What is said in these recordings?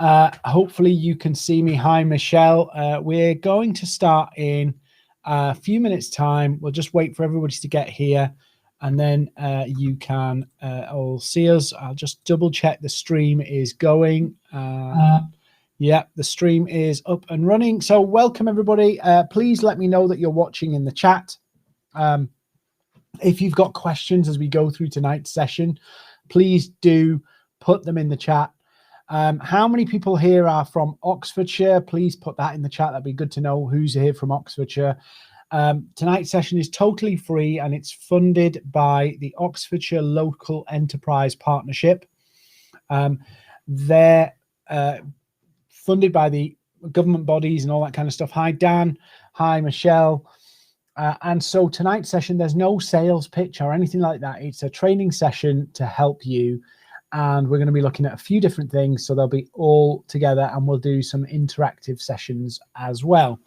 Hopefully you can see me. Hi, Michelle. We're going to start in a few minutes time. We'll just wait for everybody to get here, and then you can all see us. I'll just double check the stream is going. Yeah, the stream is up and running. So welcome everybody. Please let me know that you're watching in the chat. If you've got questions as we go through tonight's session, please do put them in the chat. How many people here are from Oxfordshire? Please put that in the chat. That'd be good to know who's here from Oxfordshire. Tonight's session is totally free and it's funded by the Oxfordshire Local Enterprise Partnership. They're funded by the government bodies and all that kind of stuff. Hi, Dan. Hi, Michelle. And so tonight's session, there's no sales pitch or anything like that. It's a training session to help you. And we're going to be looking at a few different things. So they'll be all together and we'll do some interactive sessions as well.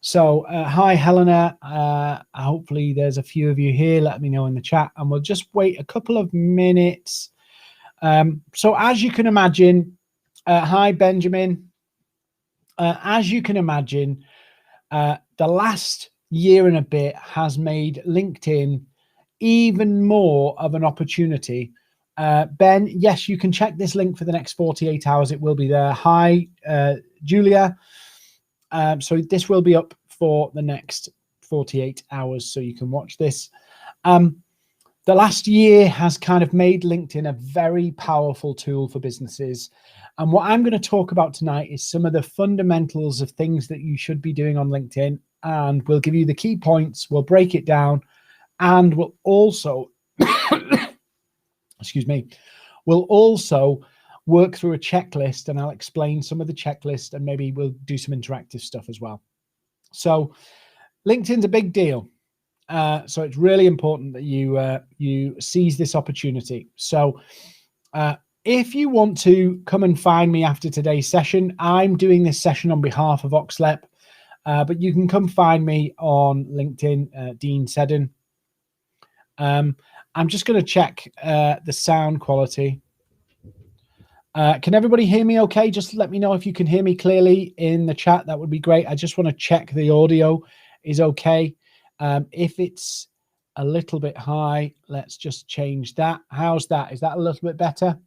So hi, Helena. Hopefully there's a few of you here. Let me know in the chat and we'll just wait a couple of minutes. So as you can imagine, hi, Benjamin. As you can imagine, the last year and a bit has made LinkedIn even more of an opportunity. Ben, yes, you can check this link for the next 48 hours. It will be there. Hi, Julia. So this will be up for the next 48 hours, so you can watch this. The last year has kind of made LinkedIn a very powerful tool for businesses. And what I'm going to talk about tonight is some of the fundamentals of things that you should be doing on LinkedIn. And we'll give you the key points. We'll break it down. And we'll also, excuse me, we'll also work through a checklist and I'll explain some of the checklist and maybe we'll do some interactive stuff as well. So LinkedIn's a big deal. So it's really important that you seize this opportunity. So if you want to come and find me after today's session, I'm doing this session on behalf of Oxlep, but you can come find me on LinkedIn, Dean Seddon. I'm just going to check the sound quality. Can everybody hear me okay? Just let me know if you can hear me clearly in the chat. That would be great. I just want to check the audio is okay. If it's a little bit high, let's just change that. How's that? Is that a little bit better?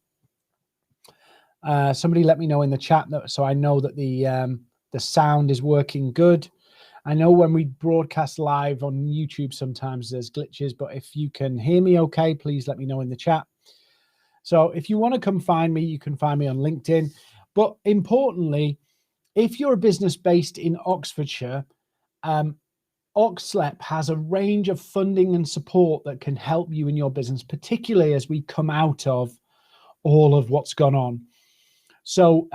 Somebody let me know in the chat so I know that the sound is working good. I know when we broadcast live on YouTube, sometimes there's glitches, but if you can hear me okay, please let me know in the chat. So if you want to come find me, you can find me on LinkedIn. But importantly, if you're a business based in Oxfordshire, Oxlep has a range of funding and support that can help you in your business, particularly as we come out of all of what's gone on. So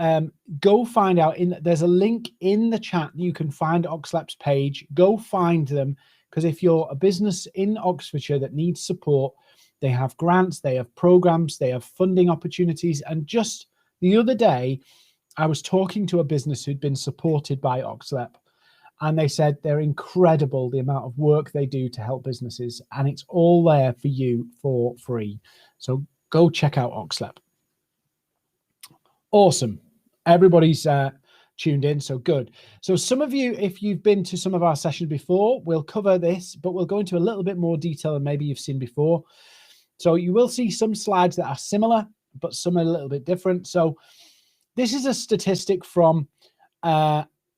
go find out. There's a link in the chat. You can find Oxlep's page. Go find them, because if you're a business in Oxfordshire that needs support, they have grants, they have programs, they have funding opportunities. And just the other day, I was talking to a business who'd been supported by Oxlep, and they said they're incredible, the amount of work they do to help businesses, and it's all there for you for free. So go check out Oxlep. Awesome. Everybody's tuned in, so good. So some of you, if you've been to some of our sessions before, we'll cover this, but we'll go into a little bit more detail than maybe you've seen before. So you will see some slides that are similar, but some are a little bit different. So this is a statistic from Foundation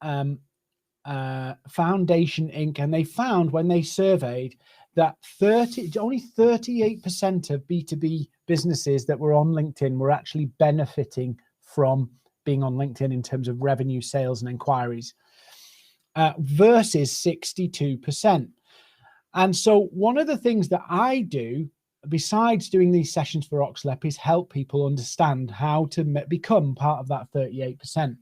Inc. And they found when they surveyed that only 38% of B2B businesses that were on LinkedIn were actually benefiting from being on LinkedIn in terms of revenue, sales, and inquiries, versus 62%. And so one of the things that I do, besides doing these sessions for Oxlep, is help people understand how to become part of that 38%.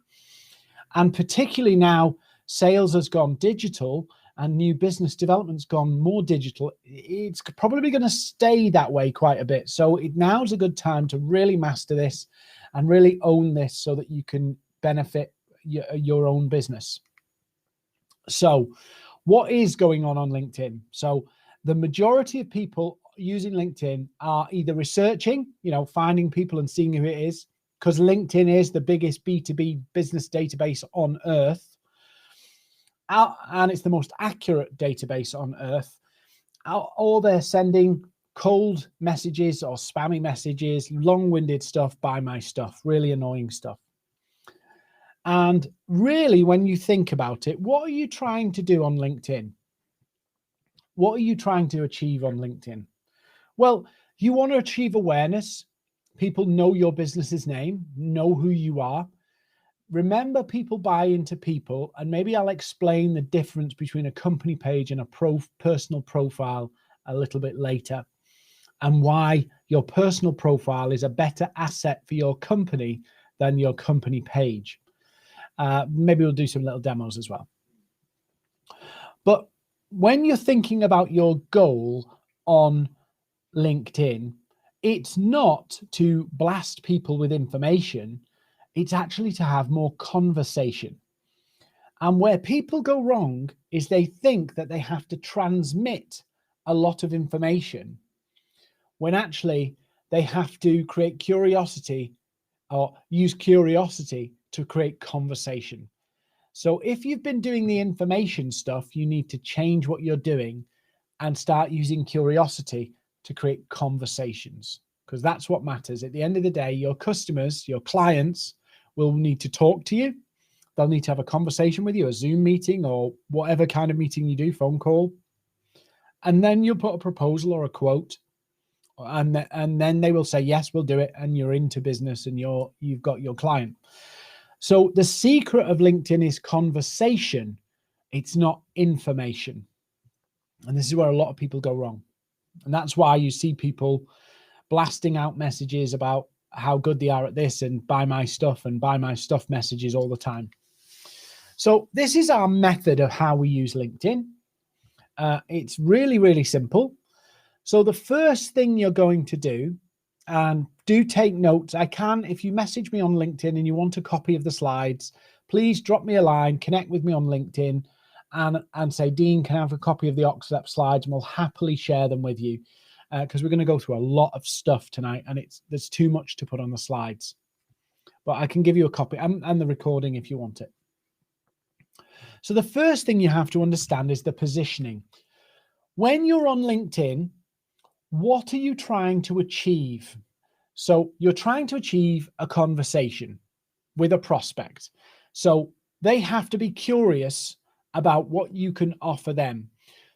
And particularly now, sales has gone digital and new business development's gone more digital. It's probably going to stay that way quite a bit. So now's a good time to really master this and really own this so that you can benefit your own business. So what is going on LinkedIn? So the majority of people using LinkedIn are either researching, finding people and seeing who it is, because LinkedIn is the biggest B2B business database on earth, and it's the most accurate database on earth, or they're sending cold messages or spammy messages, long-winded stuff, buy my stuff, really annoying stuff. And really, when you think about it, what are you trying to do on LinkedIn? What are you trying to achieve on LinkedIn? Well, you want to achieve awareness. People know your business's name, know who you are. Remember, people buy into people, and maybe I'll explain the difference between a company page and a personal profile a little bit later, and why your personal profile is a better asset for your company than your company page. Maybe we'll do some little demos as well. But when you're thinking about your goal on LinkedIn, it's not to blast people with information. It's actually to have more conversation. And where people go wrong is they think that they have to transmit a lot of information, when actually they have to create curiosity or use curiosity to create conversation. So if you've been doing the information stuff, you need to change what you're doing and start using curiosity to create conversations, because that's what matters. At the end of the day, your customers, your clients will need to talk to you. They'll need to have a conversation with you, a Zoom meeting or whatever kind of meeting you do, phone call. And then you'll put a proposal or a quote, and then they will say, yes, we'll do it. And you're into business and you've got your client. So the secret of LinkedIn is conversation. It's not information. And this is where a lot of people go wrong. And that's why you see people blasting out messages about how good they are at this and buy my stuff and buy my stuff messages all the time. So this is our method of how we use LinkedIn. It's really, really simple. So the first thing you're going to do, and do take notes. If you message me on LinkedIn and you want a copy of the slides, please drop me a line, connect with me on LinkedIn and say, Dean, can I have a copy of the Oxlab slides? And we'll happily share them with you, because we're going to go through a lot of stuff tonight and there's too much to put on the slides. But I can give you a copy and the recording if you want it. So the first thing you have to understand is the positioning. When you're on LinkedIn, what are you trying to achieve? So you're trying to achieve a conversation with a prospect. So they have to be curious about what you can offer them.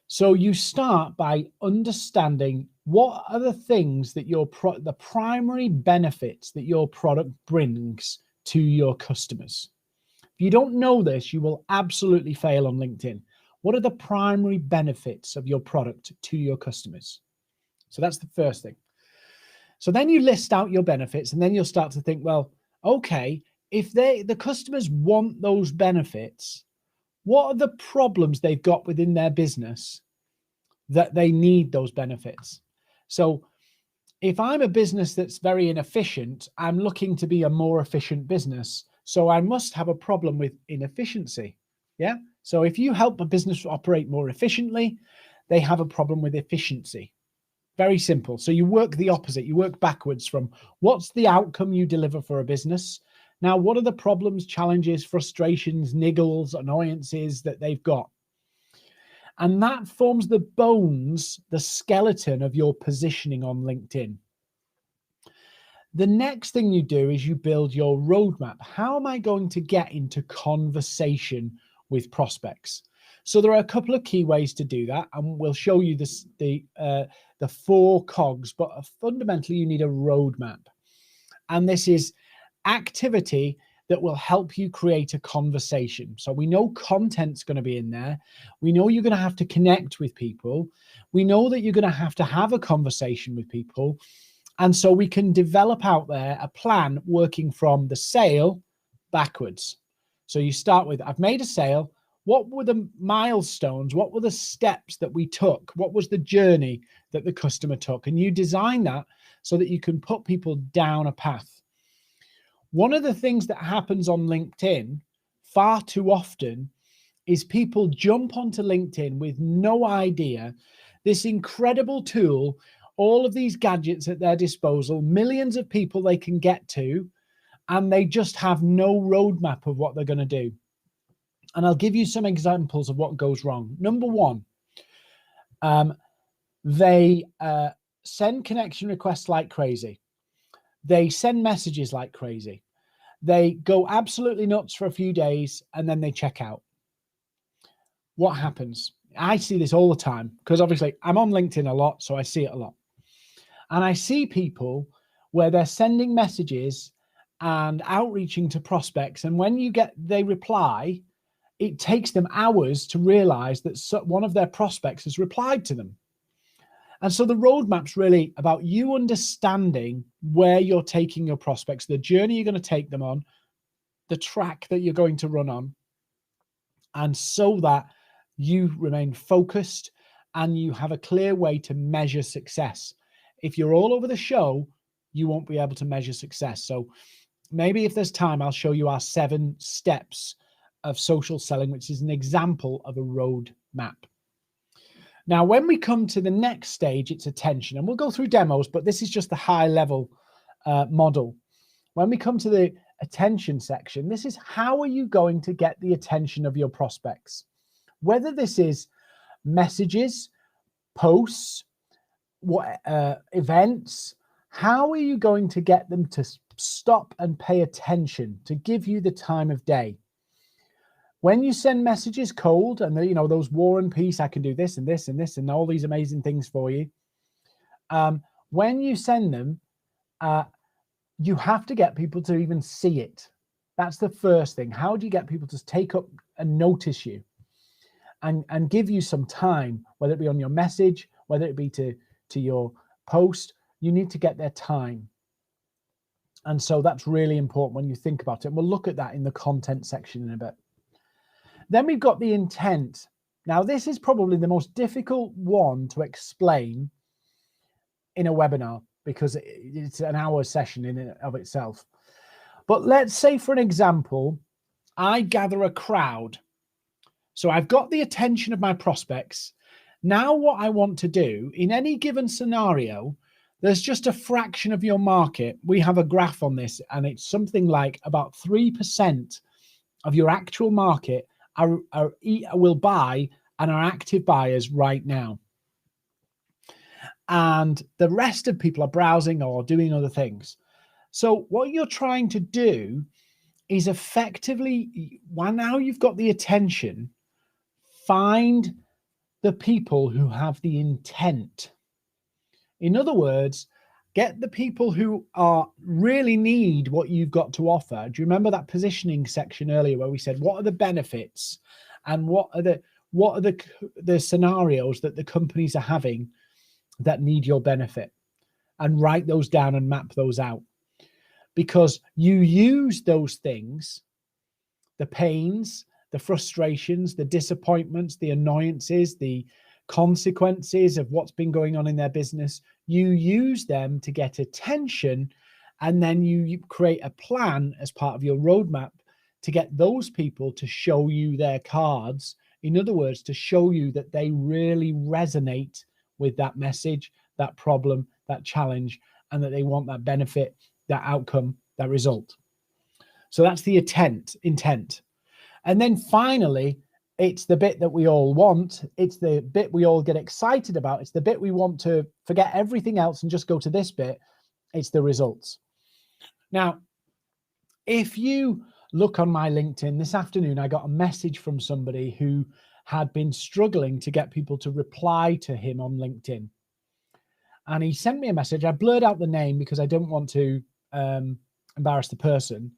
So you start by understanding what are the things that the primary benefits that your product brings to your customers. If you don't know this, you will absolutely fail on LinkedIn. What are the primary benefits of your product to your customers? So that's the first thing. So then you list out your benefits, and then you'll start to think, well, okay, if the customers want those benefits, what are the problems they've got within their business that they need those benefits? So if I'm a business that's very inefficient, I'm looking to be a more efficient business. So I must have a problem with inefficiency. Yeah. So if you help a business operate more efficiently, they have a problem with efficiency. Very simple. So you work the opposite. You work backwards from what's the outcome you deliver for a business. Now, what are the problems, challenges, frustrations, niggles, annoyances that they've got? And that forms the bones, the skeleton of your positioning on LinkedIn. The next thing you do is you build your roadmap. How am I going to get into conversation with prospects? So there are a couple of key ways to do that, and we'll show you the 4 cogs, but fundamentally you need a roadmap. And this is activity that will help you create a conversation. So we know content's going to be in there. We know you're going to have to connect with people. We know that you're going to have a conversation with people. And so we can develop out there a plan working from the sale backwards. So you start with, I've made a sale. What were the milestones? What were the steps that we took? What was the journey that the customer took? And you design that so that you can put people down a path. One of the things that happens on LinkedIn far too often is people jump onto LinkedIn with no idea. This incredible tool, all of these gadgets at their disposal, millions of people they can get to, and they just have no roadmap of what they're going to do. And I'll give you some examples of what goes wrong. Number one, they send connection requests like crazy. They send messages like crazy. They go absolutely nuts for a few days and then they check out. What happens? I see this all the time because obviously I'm on LinkedIn a lot, so I see it a lot. And I see people where they're sending messages and outreaching to prospects. And when they reply, it takes them hours to realize that one of their prospects has replied to them. And so the roadmap's really about you understanding where you're taking your prospects, the journey you're going to take them on, the track that you're going to run on, and so that you remain focused and you have a clear way to measure success. If you're all over the show, you won't be able to measure success. So maybe if there's time, I'll show you our 7 steps of social selling, which is an example of a roadmap. Now, when we come to the next stage, it's attention, and we'll go through demos, but this is just the high level model. When we come to the attention section, this is how are you going to get the attention of your prospects? Whether this is messages, posts, events, how are you going to get them to stop and pay attention, to give you the time of day? When you send messages cold and those war and peace, I can do this and this and this and all these amazing things for you. When you send them, you have to get people to even see it. That's the first thing. How do you get people to take up and notice you and give you some time, whether it be on your message, whether it be to your post? You need to get their time. And so that's really important when you think about it. And we'll look at that in the content section in a bit. Then we've got the intent. Now, this is probably the most difficult one to explain in a webinar because it's an hour session in and of itself. But let's say, for an example, I gather a crowd. So I've got the attention of my prospects. Now what I want to do in any given scenario, there's just a fraction of your market. We have a graph on this, and it's something like about 3% of your actual market will buy and are active buyers right now. And the rest of people are browsing or doing other things. So what you're trying to do is effectively, well, now you've got the attention, find the people who have the intent. In other words, get the people who really need what you've got to offer. Do you remember that positioning section earlier where we said, what are the benefits and what are the scenarios that the companies are having that need your benefit? And write those down and map those out. Because you use those things, the pains, the frustrations, the disappointments, the annoyances, the consequences of what's been going on in their business, you use them to get attention, and then you create a plan as part of your roadmap to get those people to show you their cards. In other words, to show you that they really resonate with that message, that problem, that challenge, and that they want that benefit, that outcome, that result. So that's the intent. And then finally, it's the bit that we all want. It's the bit we all get excited about. It's the bit we want to forget everything else and just go to this bit. It's the results. Now, if you look on my LinkedIn this afternoon, I got a message from somebody who had been struggling to get people to reply to him on LinkedIn. And he sent me a message. I blurred out the name because I didn't want to embarrass the person.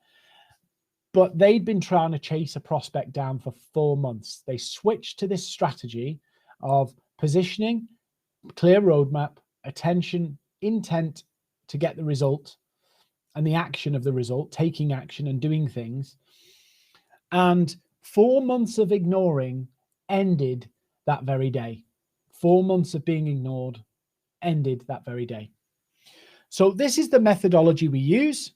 But they'd been trying to chase a prospect down for 4 months. They switched to this strategy of positioning, clear roadmap, attention, intent to get the result, and the action of the result, taking action and doing things. And 4 months of ignoring ended that very day. 4 months of being ignored ended that very day. So this is the methodology we use.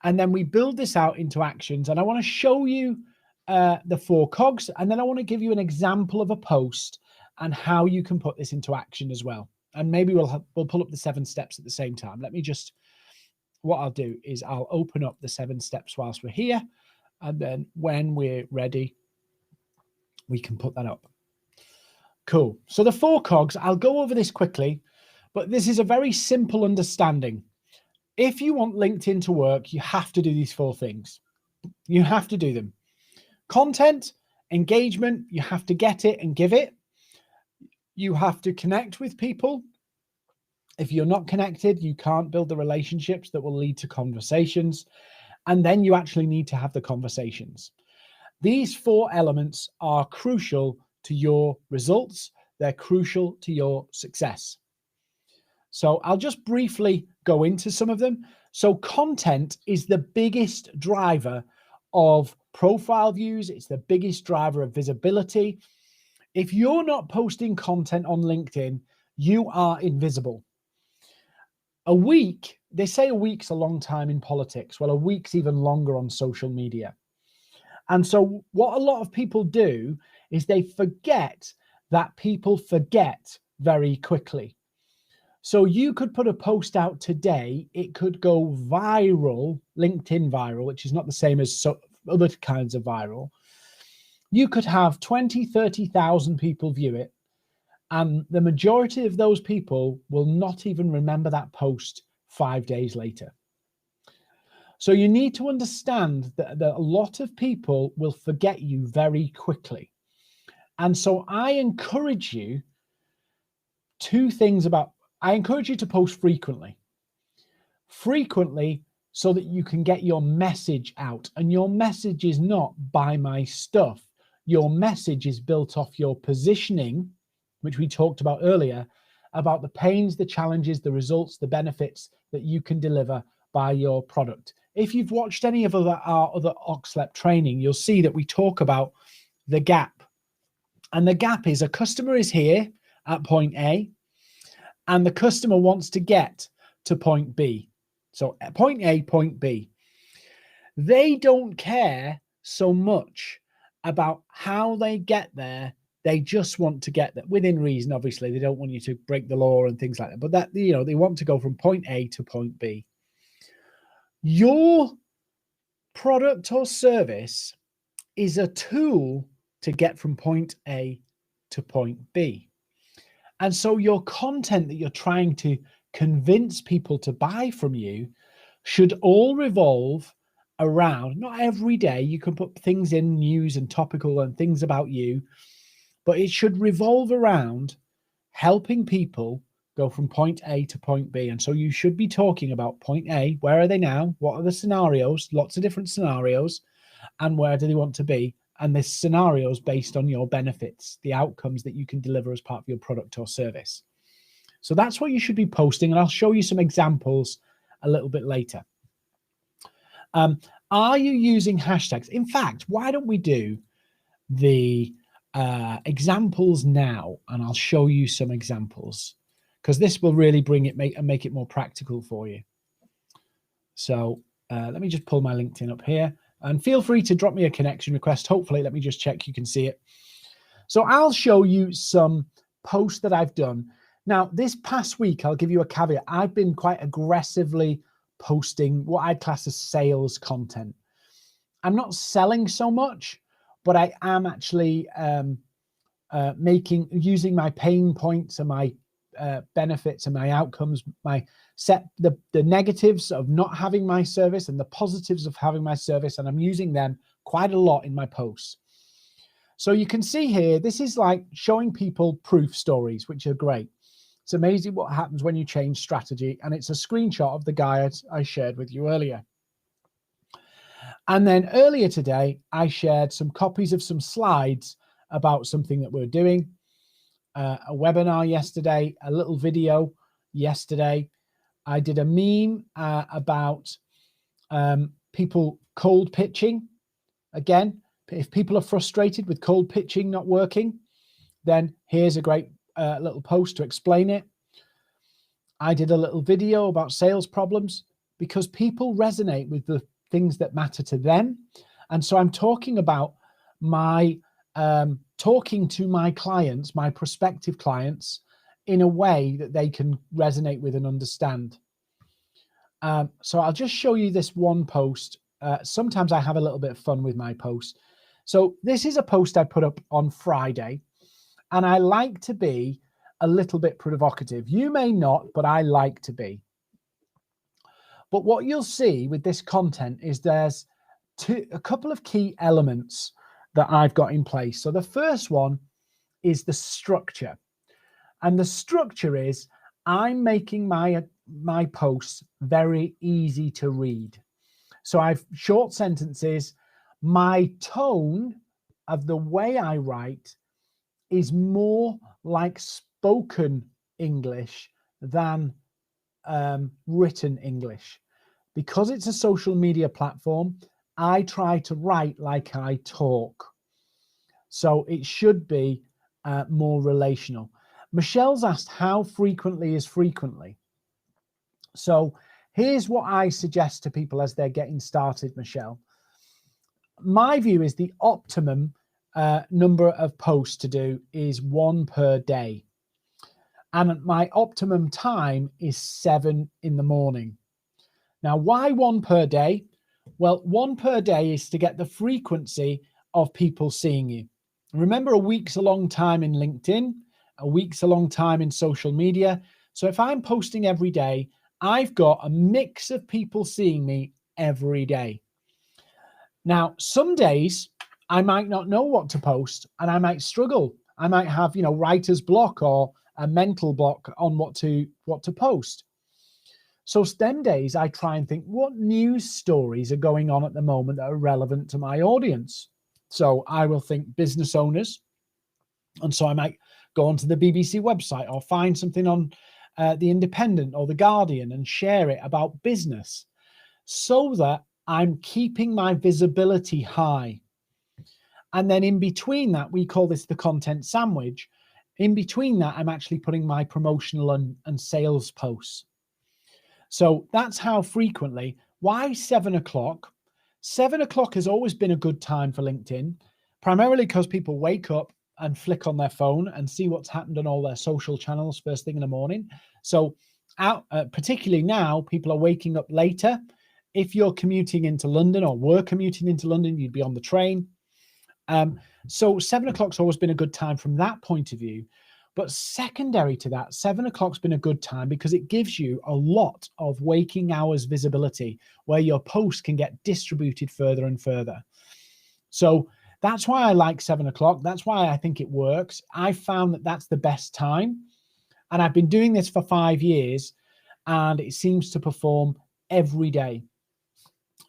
And then we build this out into actions. And I want to show you the 4 cogs. And then I want to give you an example of a post and how you can put this into action as well. And maybe we'll pull up the 7 steps at the same time. Let me just what I'll do is I'll open up the 7 steps whilst we're here. And then when we're ready, we can put that up. Cool. So the 4 cogs, I'll go over this quickly, but this is a very simple understanding. If you want LinkedIn to work, you have to do these 4 things. You have to do them. Content, engagement, you have to get it and give it. You have to connect with people. If you're not connected, you can't build the relationships that will lead to conversations. And then you actually need to have the conversations. These 4 elements are crucial to your results. They're crucial to your success. So I'll just briefly go into some of them. So content is the biggest driver of profile views. It's the biggest driver of visibility. If you're not posting content on LinkedIn, you are invisible. A week, they say a week's a long time in politics. Well, a week's even longer on social media. And so what a lot of people do is they forget that people forget very quickly. So you could put a post out today, it could go viral, LinkedIn viral, which is not the same as other kinds of viral. You could have 20, 30,000 people view it, and the majority of those people will not even remember that post 5 days later. So you need to understand that a lot of people will forget you very quickly. And so I encourage you 2 things I encourage you to post frequently. Frequently so that you can get your message out. And your message is not buy my stuff. Your message is built off your positioning, which we talked about earlier, about the pains, the challenges, the results, the benefits that you can deliver by your product. If you've watched any of our other Oxlep training, you'll see that we talk about the gap. And the gap is a customer is here at point A, and the customer wants to get to point B. So at point A, point B. They don't care so much about how they get there. They just want to get there within reason. Obviously, they don't want you to break the law and things like that. But that, you know, they want to go from point A to point B. Your product or service is a tool to get from point A to point B. And so your content that you're trying to convince people to buy from you should all revolve around, not every day, you can put things in news and topical and things about you, but it should revolve around helping people go from point A to point B. And so you should be talking about point A, where are they now? What are the scenarios? Lots of different scenarios. And where do they want to be? And this scenario is based on your benefits, the outcomes that you can deliver as part of your product or service. So that's what you should be posting. And I'll show you some examples a little bit later. Are you using hashtags? In fact, why don't we do the examples now? And I'll show you some examples, because this will really bring it, make it more practical for you. So let me just pull my LinkedIn up here. And feel free to drop me a connection request. Hopefully, let me just check you can see it. So I'll show you some posts that I've done. Now, this past week, I'll give you a caveat. I've been quite aggressively posting what I'd class as sales content. I'm not selling so much, but I am actually using my pain points and my benefits and my outcomes, the negatives of not having my service and the positives of having my service, and I'm using them quite a lot in my posts. So you can see here, this is like showing people proof stories, which are great. It's amazing what happens when you change strategy, and it's a screenshot of the guy I shared with you earlier. And then earlier today, I shared some copies of some slides about something that we're doing. A webinar yesterday, a little video yesterday. I did a meme about people cold pitching. Again, if people are frustrated with cold pitching not working, then here's a great little post to explain it. I did a little video about sales problems because people resonate with the things that matter to them. And so I'm talking about talking to my clients, my prospective clients, in a way that they can resonate with and understand. So I'll just show you this one post. Sometimes I have a little bit of fun with my posts. So this is a post I put up on Friday, and I like to be a little bit provocative. You may not, but I like to be. But what you'll see with this content is there's a couple of key elements that I've got in place. So the first one is the structure. And the structure is I'm making my posts very easy to read. So I've short sentences. My tone of the way I write is more like spoken English than written English. Because it's a social media platform, I try to write like I talk. So it should be more relational. Michelle's asked, how frequently is frequently? So here's what I suggest to people as they're getting started, Michelle. My view is the optimum number of posts to do is 1 per day. And my optimum time is 7 in the morning. Now, why 1 per day? Well, 1 per day is to get the frequency of people seeing you. Remember, a week's a long time in LinkedIn, a week's a long time in social media. So if I'm posting every day, I've got a mix of people seeing me every day. Now, some days I might not know what to post and I might struggle. I might have, writer's block or a mental block on what to post. So them days I try and think, what news stories are going on at the moment that are relevant to my audience? So I will think business owners. And so I might go onto the BBC website or find something on the Independent or the Guardian and share it about business so that I'm keeping my visibility high. And then in between that, we call this the content sandwich. In between that, I'm actually putting my promotional and sales posts. So that's how frequently. Why 7 o'clock? 7 o'clock has always been a good time for LinkedIn, primarily because people wake up and flick on their phone and see what's happened on all their social channels first thing in the morning. So particularly now, people are waking up later. If you're commuting into London or were commuting into London, you'd be on the train. So 7 o'clock's always been a good time from that point of view. But secondary to that, 7 o'clock's been a good time because it gives you a lot of waking hours visibility where your post can get distributed further and further. So that's why I like 7 o'clock. That's why I think it works. I found that that's the best time. And I've been doing this for 5 years and it seems to perform every day.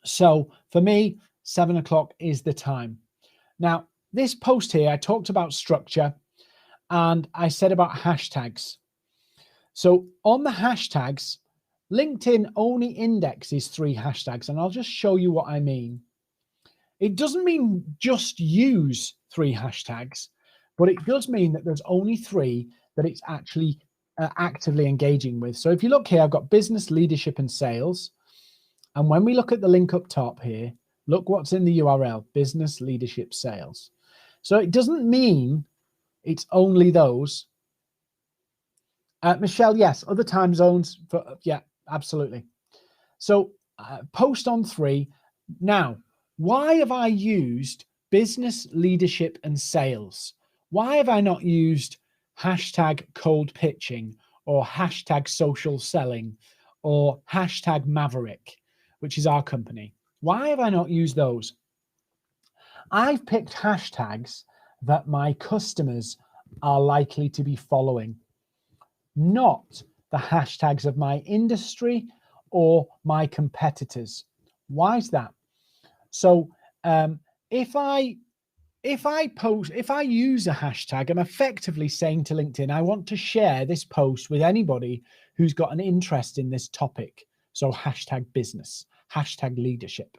So for me, 7 o'clock is the time. Now, this post here, I talked about structure and I said about hashtags. So on the hashtags, LinkedIn only indexes 3 hashtags, and I'll just show you what I mean. It doesn't mean just use 3 hashtags, but it does mean that there's only 3 that it's actually actively engaging with. So if you look here, I've got business, leadership, and sales. And when we look at the link up top here, look what's in the URL, business, leadership, sales. So it doesn't mean it's only those. Michelle, yes, other time zones. Yeah, absolutely. So post on 3. Now, why have I used business, leadership, and sales? Why have I not used hashtag cold pitching or hashtag social selling or hashtag Maverick, which is our company? Why have I not used those? I've picked hashtags that my customers are likely to be following, not the hashtags of my industry or my competitors. Why is that? So if I use a hashtag, I'm effectively saying to LinkedIn, I want to share this post with anybody who's got an interest in this topic. So hashtag business, hashtag leadership.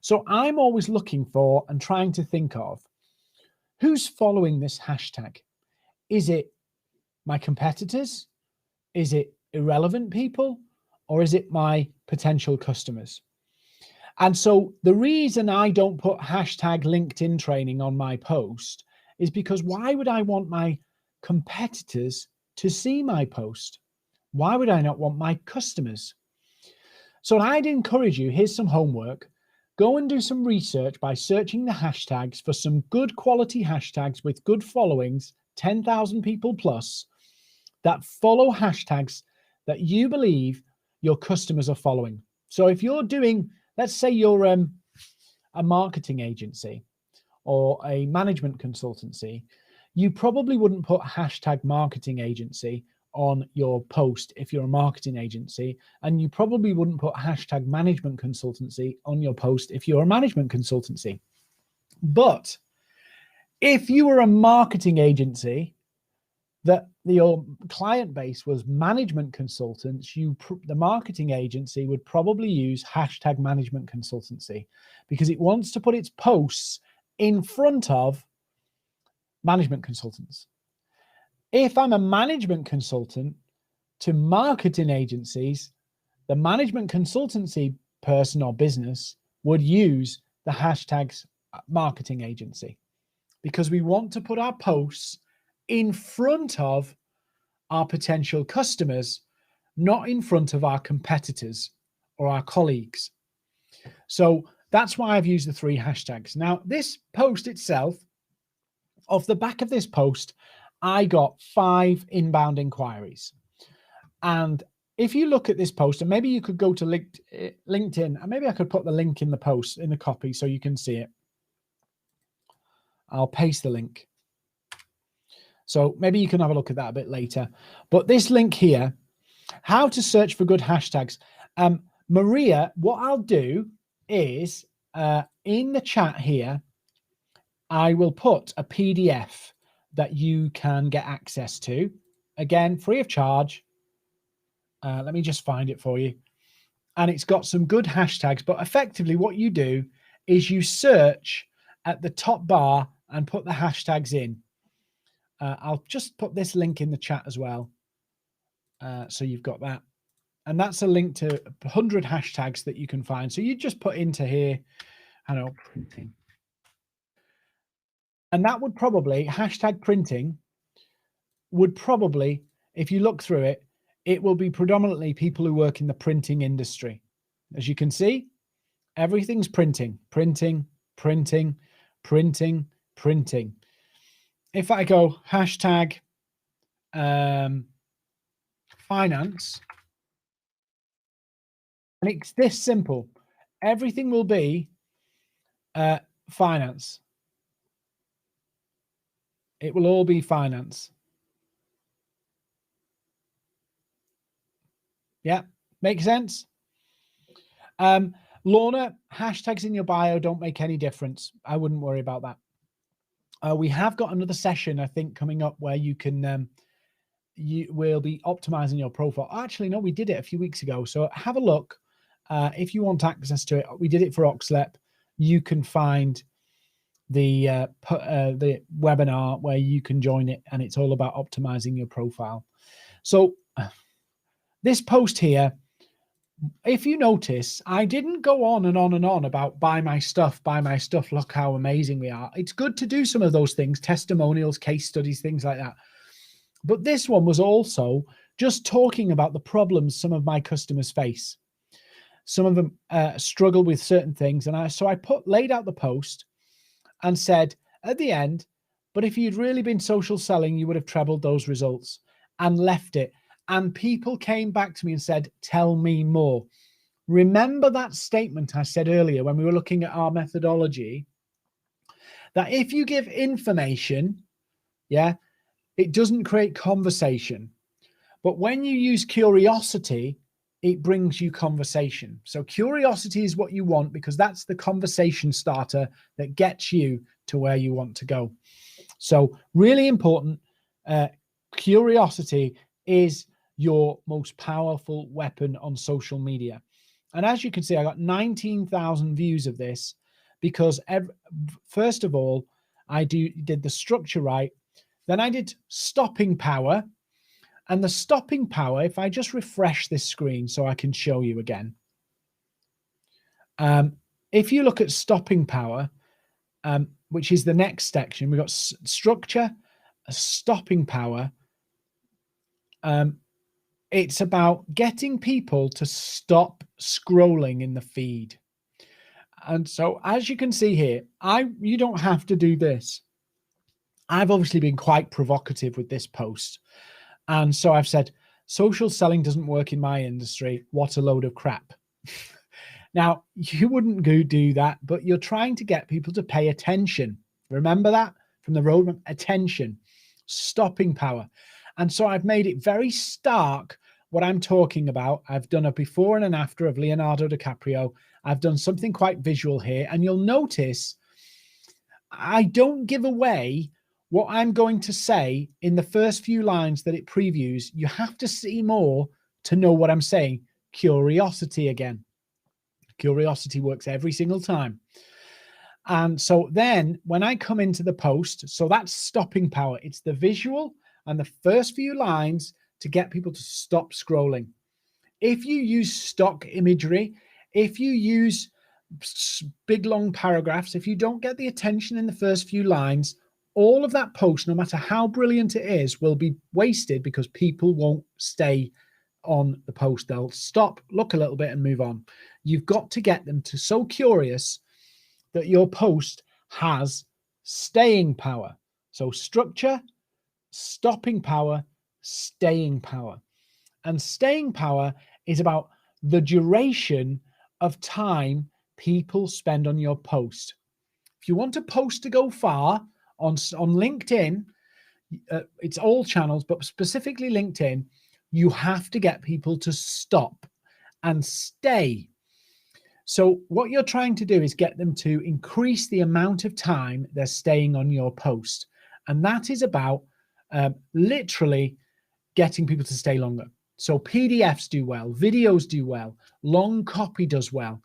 So I'm always looking for and trying to think of who's following this hashtag. Is it my competitors? Is it irrelevant people? Or is it my potential customers? And so the reason I don't put hashtag LinkedIn training on my post is because why would I want my competitors to see my post? Why would I not want my customers? So I'd encourage you, here's some homework. Go and do some research by searching the hashtags for some good quality hashtags with good followings, 10,000 people plus, that follow hashtags that you believe your customers are following. So if you're doing, let's say you're a marketing agency or a management consultancy, you probably wouldn't put hashtag marketing agency on your post if you're a marketing agency, and you probably wouldn't put hashtag management consultancy on your post if you're a management consultancy. But if you were a marketing agency that your client base was management consultants, the marketing agency would probably use hashtag management consultancy because it wants to put its posts in front of management consultants. If I'm a management consultant to marketing agencies, the management consultancy person or business would use the hashtags marketing agency because we want to put our posts in front of our potential customers, not in front of our competitors or our colleagues. So that's why I've used the 3 hashtags. Now, this post itself, off the back of this post, I got 5 inbound inquiries. And if you look at this post, and maybe you could go to LinkedIn, and maybe I could put the link in the post, in the copy, so you can see it. I'll paste the link. So maybe you can have a look at that a bit later. But this link here, how to search for good hashtags. Maria, what I'll do is in the chat here, I will put a PDF that you can get access to. Again, free of charge. Let me just find it for you. And it's got some good hashtags, but effectively what you do is you search at the top bar and put the hashtags in. I'll just put this link in the chat as well. So you've got that. And that's a link to 100 hashtags that you can find. So you just put into here, I don't know, printing. And that would probably, hashtag printing would probably, if you look through it, it will be predominantly people who work in the printing industry. As you can see, everything's printing, printing, printing, printing, printing. If I go hashtag finance, and it's this simple, everything will be finance. It will all be finance. Yeah, makes sense? Lorna, hashtags in your bio don't make any difference. I wouldn't worry about that. We have got another session, I think, coming up where you can, you will be optimizing your profile. Actually, no, we did it a few weeks ago. So have a look. If you want access to it, we did it for Oxlep. You can find the webinar where you can join it, and it's all about optimizing your profile. So this post here, if you notice, I didn't go on and on and on about buy my stuff, look how amazing we are. It's good to do some of those things, testimonials, case studies, things like that. But this one was also just talking about the problems some of my customers face. Some of them struggle with certain things. And so I laid out the post and said at the end, but if you'd really been social selling, you would have trebled those results, and left it. And people came back to me and said, tell me more. Remember that statement I said earlier when we were looking at our methodology, that if you give information, yeah, it doesn't create conversation. But when you use curiosity, it brings you conversation. So curiosity is what you want, because that's the conversation starter that gets you to where you want to go. So really important. Curiosity is your most powerful weapon on social media. And as you can see, I got 19,000 views of this because first of all, I did the structure right. Then I did stopping power. And the stopping power, if I just refresh this screen so I can show you again. If you look at stopping power, which is the next section, we've got structure, stopping power. It's about getting people to stop scrolling in the feed. And so as you can see here, you don't have to do this. I've obviously been quite provocative with this post. And so I've said, social selling doesn't work in my industry. What a load of crap. Now, you wouldn't go do that, but you're trying to get people to pay attention. Remember that from the roadmap? Attention, stopping power. And so I've made it very stark what I'm talking about. I've done a before and an after of Leonardo DiCaprio. I've done something quite visual here. And you'll notice I don't give away what I'm going to say in the first few lines that it previews. You have to see more to know what I'm saying. Curiosity again. Curiosity works every single time. And so then when I come into the post, so that's stopping power. It's the visual and the first few lines to get people to stop scrolling. If you use stock imagery, if you use big long paragraphs, if you don't get the attention in the first few lines, all of that post, no matter how brilliant it is, will be wasted because people won't stay on the post. They'll stop, look a little bit and move on. You've got to get them to so curious that your post has staying power. So structure, stopping power, staying power. And staying power is about the duration of time people spend on your post. If you want a post to go far on LinkedIn, it's all channels, but specifically LinkedIn, you have to get people to stop and stay. So what you're trying to do is get them to increase the amount of time they're staying on your post. And that is about literally getting people to stay longer. So PDFs do well, videos do well, long copy does well.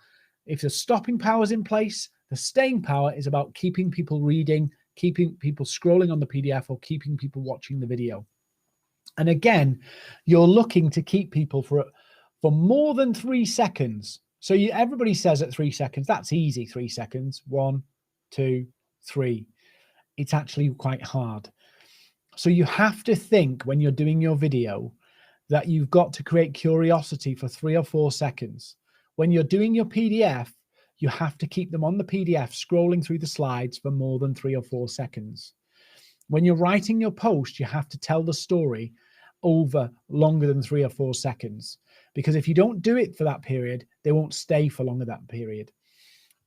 If the stopping power is in place, the staying power is about keeping people reading, keeping people scrolling on the PDF, or keeping people watching the video. And again, you're looking to keep people for more than 3 seconds. So everybody says at 3 seconds, that's easy, 3 seconds, 1, 2, 3. It's actually quite hard. So you have to think when you're doing your video that you've got to create curiosity for 3 or 4 seconds. When you're doing your PDF, you have to keep them on the PDF scrolling through the slides for more than 3 or 4 seconds. When you're writing your post, you have to tell the story over longer than 3 or 4 seconds. Because if you don't do it for that period, they won't stay for longer that period.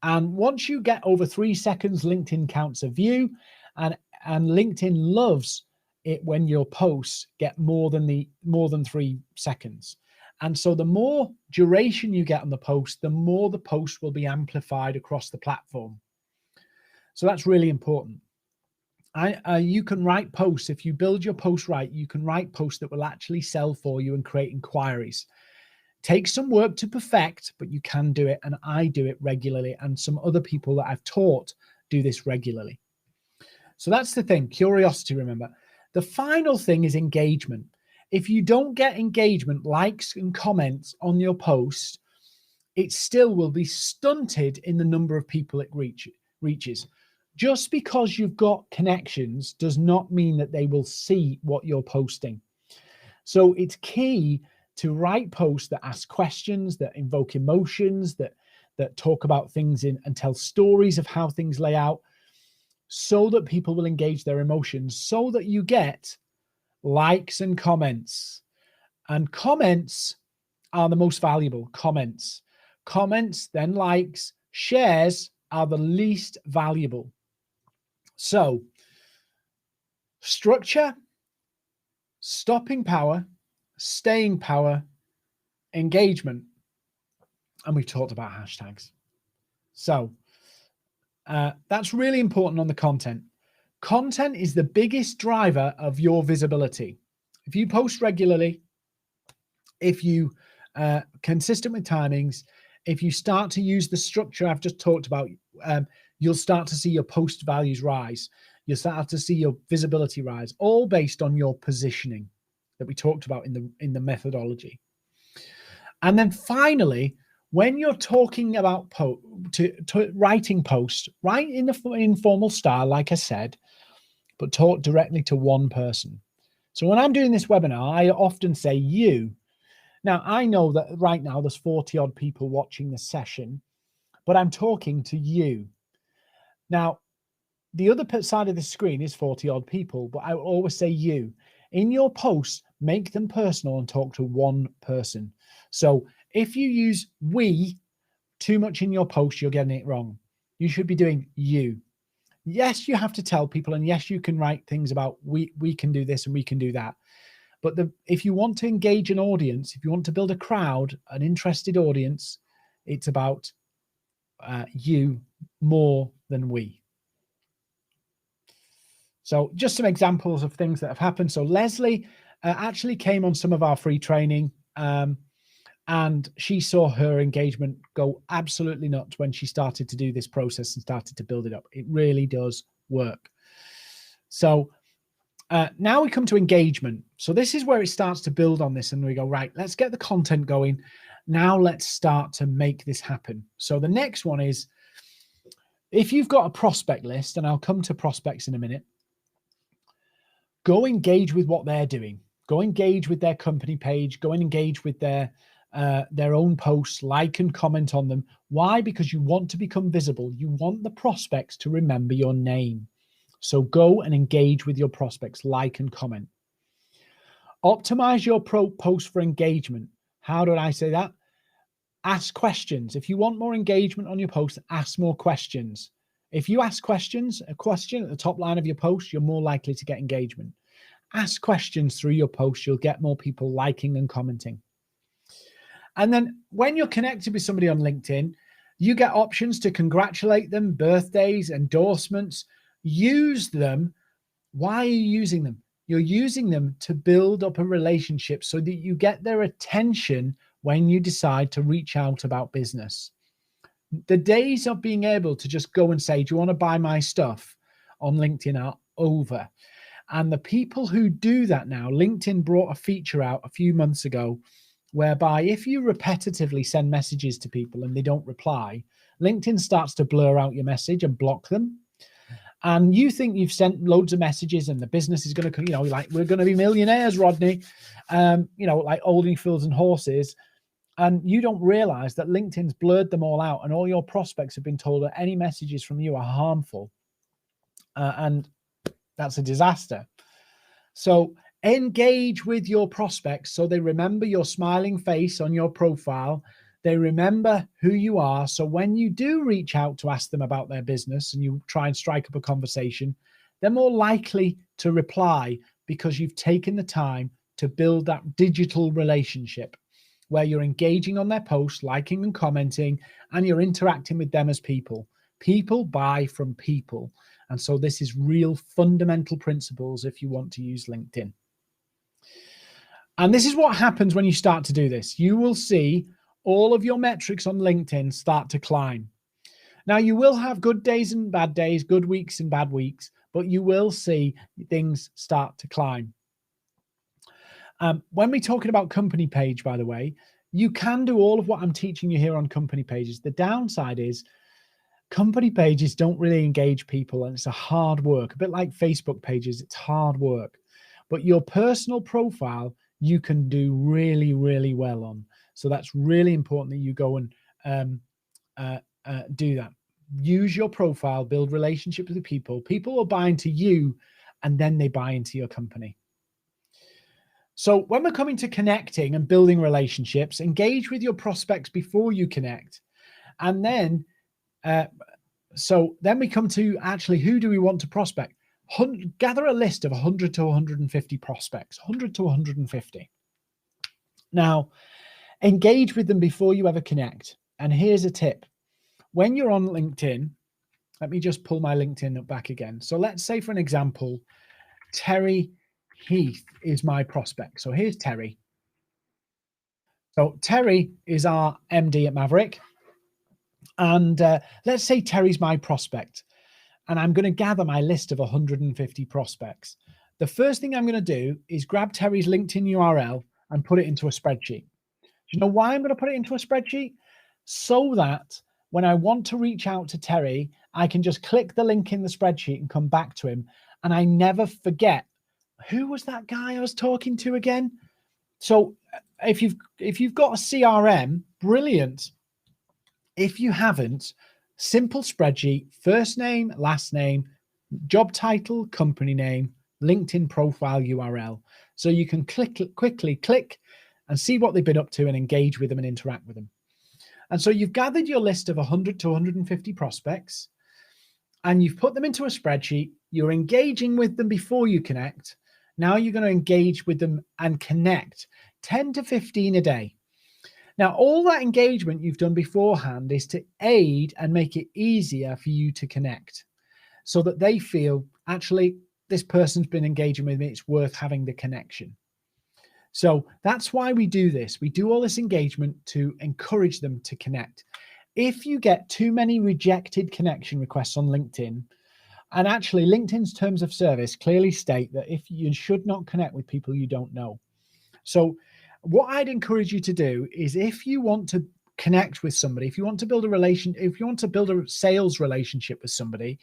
And once you get over 3 seconds, LinkedIn counts a view, and LinkedIn loves it when your posts get more than 3 seconds. And so the more duration you get on the post, the more the post will be amplified across the platform. So that's really important. You can write posts. If you build your post right, you can write posts that will actually sell for you and create inquiries. Takes some work to perfect, but you can do it. And I do it regularly. And some other people that I've taught do this regularly. So that's the thing. Curiosity, remember. The final thing is engagement. If you don't get engagement, likes and comments on your post, it still will be stunted in the number of people it reaches. Just because you've got connections does not mean that they will see what you're posting. So it's key to write posts that ask questions, that invoke emotions, that talk about things and tell stories of how things lay out, so that people will engage their emotions, so that you get likes and comments. And comments are the most valuable. Comments, then likes, shares are the least valuable. So structure, stopping power, staying power, engagement. And we've talked about hashtags. So that's really important on the content. Content is the biggest driver of your visibility. If you post regularly, if you consistent with timings, if you start to use the structure I've just talked about, you'll start to see your post values rise. You'll start to see your visibility rise, all based on your positioning that we talked about in the methodology. And then finally, when you're talking about writing posts, write in the informal style, like I said, but talk directly to one person. So when I'm doing this webinar, I often say you, Now, I know that right now there's 40 odd people watching this session, but I'm talking to you. Now, the other side of the screen is 40 odd people, but I will always say you. In your posts, make them personal and talk to one person. So if you use we too much in your post, you're getting it wrong. You should be doing you. Yes, you have to tell people, and yes, you can write things about we can do this and we can do that. But if you want to engage an audience, if you want to build a crowd, an interested audience, it's about you more than we. So just some examples of things that have happened. So Leslie actually came on some of our free training, and she saw her engagement go absolutely nuts when she started to do this process and started to build it up. It really does work. So now we come to engagement. So this is where it starts to build on this, and we go, right, let's get the content going. Now let's start to make this happen. So the next one is, if you've got a prospect list, and I'll come to prospects in a minute, go engage with what they're doing. Go engage with their company page. Go and engage with their own posts, like and comment on them. Why? Because you want to become visible. You want the prospects to remember your name. So go and engage with your prospects, like and comment. Optimize your post for engagement. How did I say that? Ask questions. If you want more engagement on your post, ask more questions. If you ask questions, a question at the top line of your post, you're more likely to get engagement. Ask questions through your post. You'll get more people liking and commenting. And then when you're connected with somebody on LinkedIn, you get options to congratulate them, birthdays, endorsements. Use them. Why are you using them? You're using them to build up a relationship so that you get their attention when you decide to reach out about business. The days of being able to just go and say, do you want to buy my stuff on LinkedIn are over. And the people who do that now, LinkedIn brought a feature out a few months ago whereby if you repetitively send messages to people and they don't reply, LinkedIn starts to blur out your message and block them. And you think you've sent loads of messages and the business is going to, like, we're going to be millionaires, Rodney, like Oldie Fields and Horses. And you don't realize that LinkedIn's blurred them all out, and all your prospects have been told that any messages from you are harmful. And that's a disaster. So engage with your prospects so they remember your smiling face on your profile. They remember who you are. So when you do reach out to ask them about their business and you try and strike up a conversation, they're more likely to reply because you've taken the time to build that digital relationship where you're engaging on their posts, liking and commenting, and you're interacting with them as people. People buy from people. And so this is real fundamental principles if you want to use LinkedIn. And this is what happens when you start to do this. You will see all of your metrics on LinkedIn start to climb. Now, you will have good days and bad days, good weeks and bad weeks, but you will see things start to climb. When we're talking about company page, by the way, you can do all of what I'm teaching you here on company pages. The downside is company pages don't really engage people, and it's a hard work, a bit like Facebook pages. It's hard work, but your personal profile, you can do really, really well on. So that's really important that you go and do that. Use your profile, build relationships with people. People will buy into you, and then they buy into your company. So when we're coming to connecting and building relationships, engage with your prospects before you connect. And then, so then we come to actually, who do we want to prospect? Gather a list of 100 to 150 prospects, 100 to 150. Now, engage with them before you ever connect. And here's a tip. When you're on LinkedIn, let me just pull my LinkedIn up back again. So let's say, for an example, Terry Heath is my prospect. So here's Terry. So Terry is our MD at Maverick. And let's say Terry's my prospect. And I'm going to gather my list of 150 prospects. The first thing I'm going to do is grab Terry's LinkedIn URL and put it into a spreadsheet. Do you know why I'm going to put it into a spreadsheet? So that when I want to reach out to Terry, I can just click the link in the spreadsheet and come back to him. And I never forget, who was that guy I was talking to again? So if you've got a CRM, brilliant. If you haven't, simple spreadsheet, first name, last name, job title, company name, LinkedIn profile URL. So you can quickly click and see what they've been up to and engage with them and interact with them. And so you've gathered your list of 100 to 150 prospects and you've put them into a spreadsheet. You're engaging with them before you connect. Now you're going to engage with them and connect 10 to 15 a day. Now, all that engagement you've done beforehand is to aid and make it easier for you to connect so that they feel, actually, this person's been engaging with me. It's worth having the connection. So that's why we do this. We do all this engagement to encourage them to connect. If you get too many rejected connection requests on LinkedIn, and actually LinkedIn's terms of service clearly state that if you should not connect with people you don't know. So what I'd encourage you to do is, if you want to connect with somebody, if you want to build a sales relationship with somebody,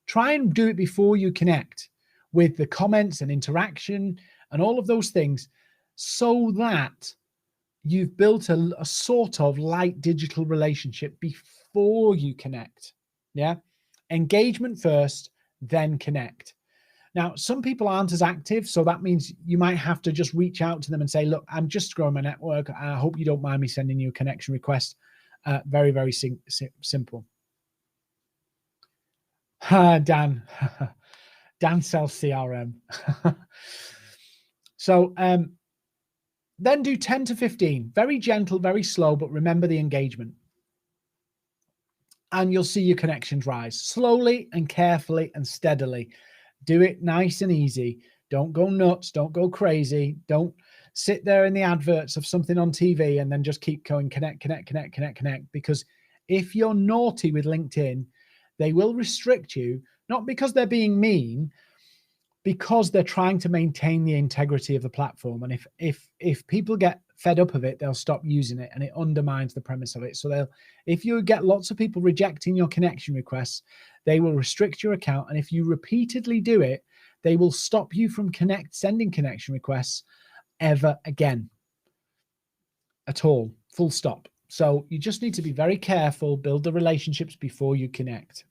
try and do it before you connect with the comments and interaction and all of those things, so that you've built a sort of light digital relationship before you connect. Yeah. Engagement first, then connect. Now, some people aren't as active, so that means you might have to just reach out to them and say, look, I'm just growing my network. I hope you don't mind me sending you a connection request. Very, very simple. Dan. Dan sells CRM. So then do 10 to 15. Very gentle, very slow, but remember the engagement. And you'll see your connections rise slowly and carefully and steadily. Do it nice and easy. Don't go nuts. Don't go crazy. Don't sit there in the adverts of something on TV and then just keep going connect. Because if you're naughty with LinkedIn, they will restrict you, not because they're being mean, because they're trying to maintain the integrity of the platform. And if people get fed up of it, they'll stop using it, and it undermines the premise of it. So if you get lots of people rejecting your connection requests, they will restrict your account. And if you repeatedly do it, they will stop you from sending connection requests ever again at all, full stop. So you just need to be very careful, build the relationships before you connect.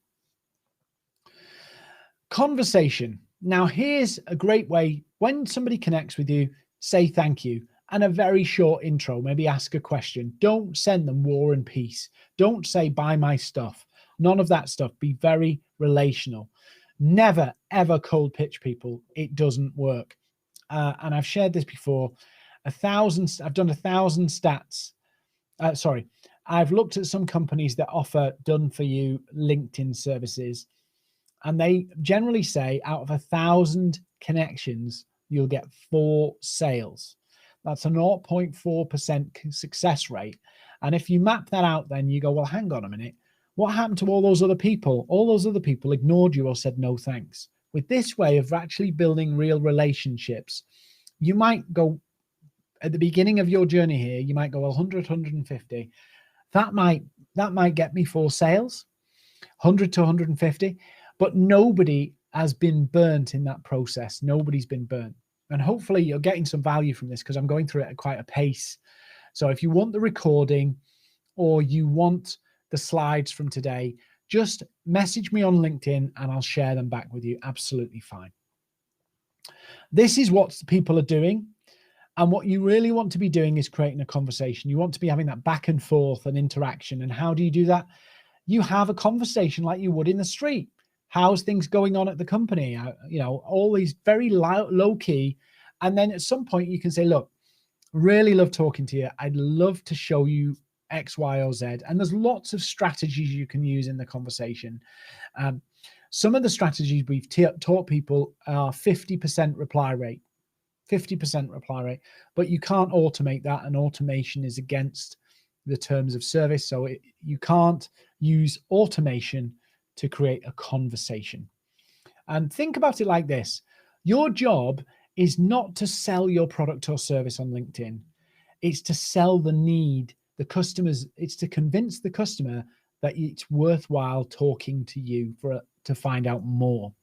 Conversation. Now, here's a great way. When somebody connects with you, say thank you and a very short intro. Maybe ask a question. Don't send them war and peace. Don't say buy my stuff. None of that stuff. Be very relational. Never, ever cold pitch people. It doesn't work. And I've shared this before. I've done 1,000 stats. I've looked at some companies that offer done for you LinkedIn services. And they generally say out of 1,000 connections, you'll get 4 sales. That's a 0.4% success rate. And if you map that out, then you go, well, hang on a minute. What happened to all those other people? All those other people ignored you or said no thanks. With this way of actually building real relationships, you might go at the beginning of your journey here, you might go 100, 150. That might get me 4 sales, 100 to 150. But nobody has been burnt in that process. Nobody's been burnt. And hopefully you're getting some value from this, because I'm going through it at quite a pace. So if you want the recording or you want the slides from today, just message me on LinkedIn and I'll share them back with you. Absolutely fine. This is what people are doing. And what you really want to be doing is creating a conversation. You want to be having that back and forth and interaction. And how do you do that? You have a conversation like you would in the street. How's things going on at the company? All these very low key. And then at some point you can say, look, really love talking to you. I'd love to show you X, Y, or Z. And there's lots of strategies you can use in the conversation. Some of the strategies we've taught people are 50% reply rate, 50% reply rate, but you can't automate that. And automation is against the terms of service. So you can't use automation to create a conversation. And think about it like this. Your job is not to sell your product or service on LinkedIn. It's to sell the need, the customers. It's to convince the customer that it's worthwhile talking to you to find out more.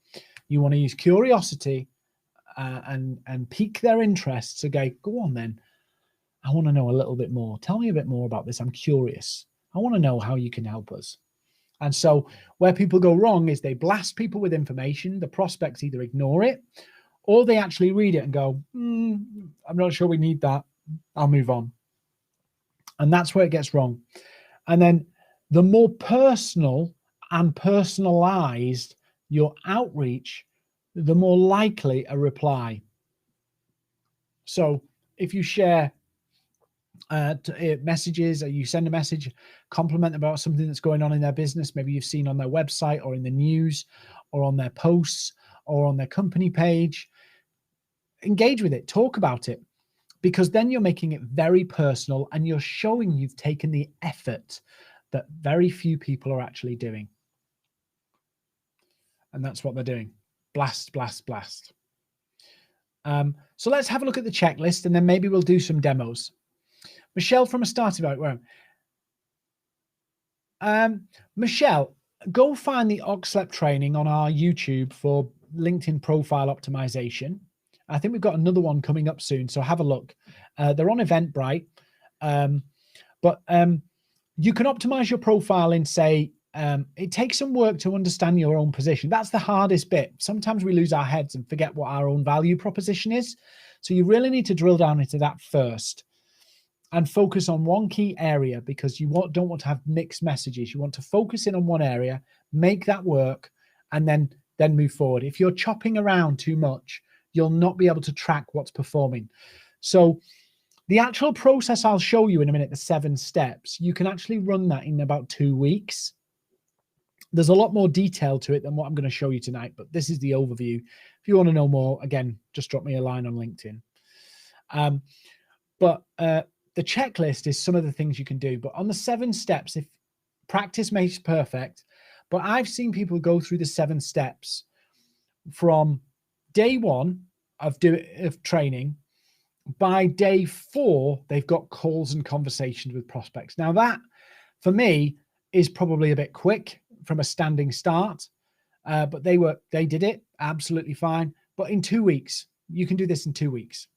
You want to use curiosity and pique their interest. So go on then. I want to know a little bit more. Tell me a bit more about this. I'm curious. I want to know how you can help us. And so where people go wrong is they blast people with information. The prospects either ignore it or they actually read it and go, I'm not sure we need that. I'll move on. And that's where it gets wrong. And then the more personal and personalized your outreach, the more likely a reply. So if you share messages, or you send a message, compliment about something that's going on in their business, maybe you've seen on their website or in the news or on their posts or on their company page, engage with it, talk about it, because then you're making it very personal and you're showing you've taken the effort that very few people are actually doing. And that's what they're doing. Blast, blast, blast. So let's have a look at the checklist and then maybe we'll do some demos. Michelle from a starting point. Michelle, go find the Oxlep training on our YouTube for LinkedIn profile optimization. I think we've got another one coming up soon, so have a look. They're on Eventbrite, but you can optimize your profile in, say, it takes some work to understand your own position. That's the hardest bit. Sometimes we lose our heads and forget what our own value proposition is. So you really need to drill down into that first and focus on one key area, because you don't want to have mixed messages. You want to focus in on one area, make that work, and then move forward. If you're chopping around too much, you'll not be able to track what's performing. So the actual process I'll show you in a minute, the 7 steps, you can actually run that in about 2 weeks. There's a lot more detail to it than what I'm going to show you tonight, but this is the overview. If you want to know more, again, just drop me a line on LinkedIn. The checklist is some of the things you can do, but on the 7 steps, if practice makes perfect, but I've seen people go through the 7 steps from day 1 of training. By day 4, they've got calls and conversations with prospects. Now that, for me, is probably a bit quick from a standing start, but they did it absolutely fine. But in 2 weeks, you can do this in 2 weeks.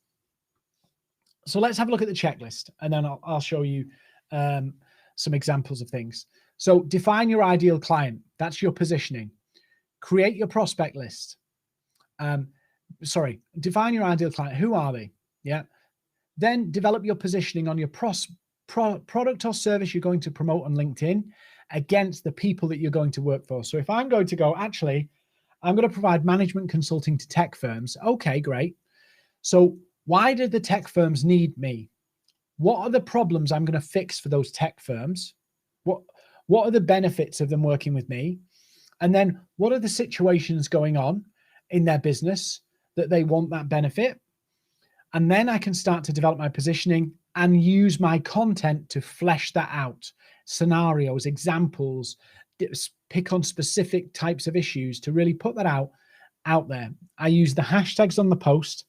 So let's have a look at the checklist, and then I'll show you some examples of things. So define your ideal client. That's your positioning. Create your prospect list. Define your ideal client. Who are they? Yeah. Then develop your positioning on your product or service you're going to promote on LinkedIn against the people that you're going to work for. So if I'm going to go, actually, I'm going to provide management consulting to tech firms. Okay, great. So why do the tech firms need me? What are the problems I'm going to fix for those tech firms? What are the benefits of them working with me? And then what are the situations going on in their business that they want that benefit? And then I can start to develop my positioning and use my content to flesh that out. Scenarios, examples, pick on specific types of issues to really put that out there. I use the hashtags on the post.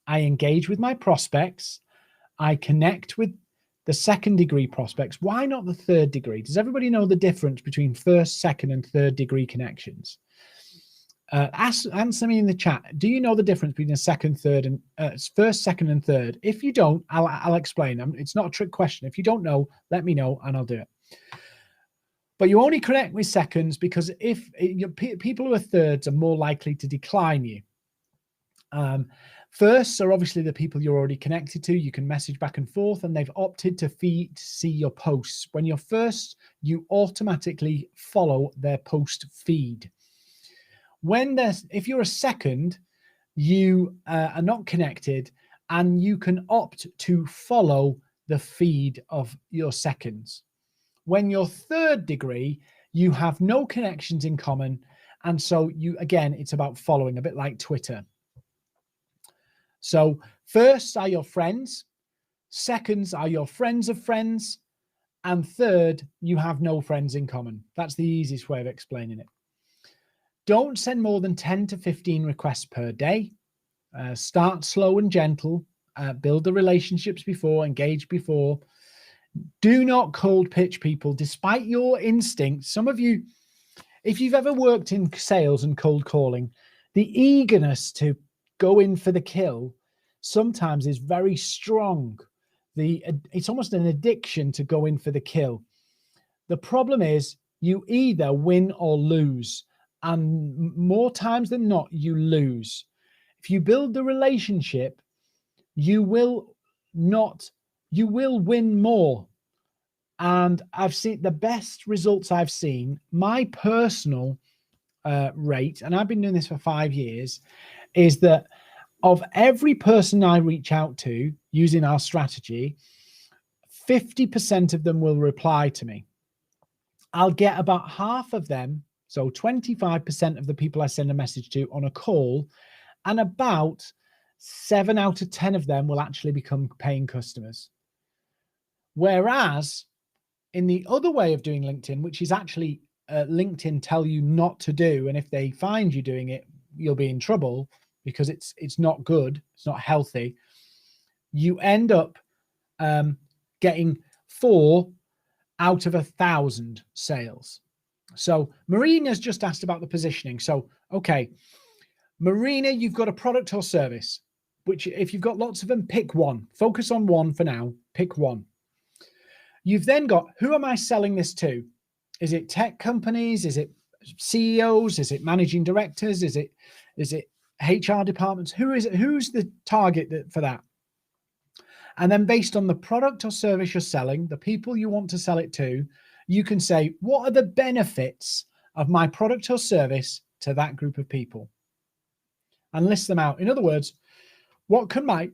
I engage with my prospects. I connect with the 2nd degree prospects. Why not the 3rd degree? Does everybody know the difference between 1st, 2nd, and 3rd degree connections? Answer me in the chat. Do you know the difference between a 2nd, 3rd, and 1st, 2nd, and 3rd? If you don't, I'll explain. It's not a trick question. If you don't know, let me know and I'll do it. But you only connect with 2nds because if people who are 3rds are more likely to decline you. 1sts are obviously the people you're already connected to. You can message back and forth, and they've opted to see your posts. When you're 1st, you automatically follow their post feed. If you're a 2nd, you are not connected, and you can opt to follow the feed of your 2nds. When you're 3rd degree, you have no connections in common, and so it's about following, a bit like Twitter. So 1sts are your friends, 2nds are your friends of friends, and 3rd, you have no friends in common. That's the easiest way of explaining it. Don't send more than 10 to 15 requests per day. Start slow and gentle. Build the relationships before, engage before. Do not cold pitch people, despite your instincts. Some of you, if you've ever worked in sales and cold calling, the eagerness to go in for the kill sometimes is very strong. it's almost an addiction to go in for the kill. The problem is you either win or lose, and more times than not, you lose. If you build the relationship, you will win more. And I've seen the best results I've seen, my personal rate, and I've been doing this for 5 years, is that of every person I reach out to using our strategy, 50% of them will reply to me. I'll get about half of them, so 25% of the people I send a message to on a call, and about 7 out of 10 of them will actually become paying customers. Whereas in the other way of doing LinkedIn, which is actually LinkedIn tell you not to do, and if they find you doing it, you'll be in trouble because it's not good, it's not healthy. You end up getting 4 out of 1,000 sales. So Marina's just asked about the positioning. So, okay, Marina, you've got a product or service, which if you've got lots of them, pick one. Focus on one for now, pick one. You've then got, who am I selling this to? Is it tech companies? Is it CEOs? Is it managing directors? Is it HR departments? Who's the target for that? And then based on the product or service you're selling, the people you want to sell it to, you can say, what are the benefits of my product or service to that group of people? And list them out. In other words, what can my